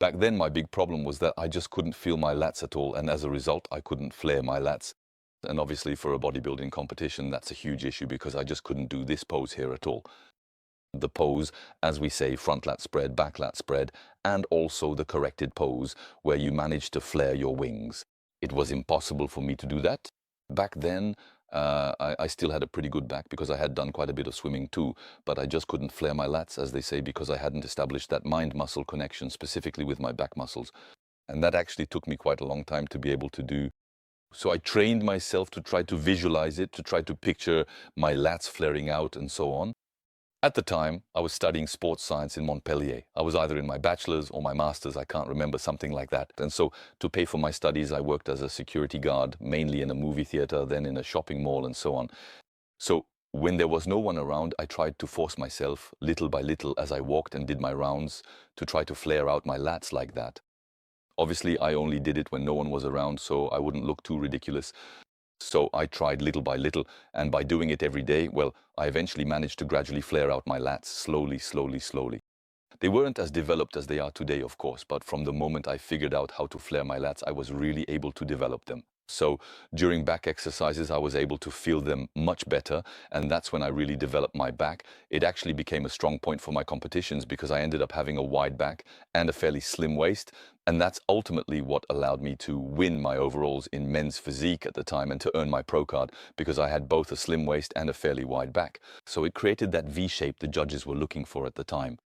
Back then, my big problem was that I just couldn't feel my lats at all, and as a result, I couldn't flare my lats. And obviously for a bodybuilding competition, that's a huge issue because I just couldn't do this pose here at all. The pose, as we say, front lat spread, back lat spread, and also the corrected pose where you manage to flare your wings. It was impossible for me to do that. Back then, I still had a pretty good back because I had done quite a bit of swimming too, but I just couldn't flare my lats, as they say, because I hadn't established that mind-muscle connection specifically with my back muscles. And that actually took me quite a long time to be able to do. So I trained myself to try to visualize it, to try to picture my lats flaring out and so on. At the time, I was studying sports science in Montpellier. I was either in my bachelor's or my master's, I can't remember, something like that. And so to pay for my studies, I worked as a security guard, mainly in a movie theater, then in a shopping mall and so on. So when there was no one around, I tried to force myself little by little as I walked and did my rounds to try to flare out my lats like that. Obviously, I only did it when no one was around, so I wouldn't look too ridiculous. So I tried little by little, and by doing it every day, well, I eventually managed to gradually flare out my lats slowly, slowly, slowly. They weren't as developed as they are today, of course, but from the moment I figured out how to flare my lats, I was really able to develop them. So during back exercises, I was able to feel them much better, and that's when I really developed my back. It actually became a strong point for my competitions because I ended up having a wide back and a fairly slim waist, and that's ultimately what allowed me to win my overalls in men's physique at the time and to earn my pro card because I had both a slim waist and a fairly wide back. So it created that V shape the judges were looking for at the time.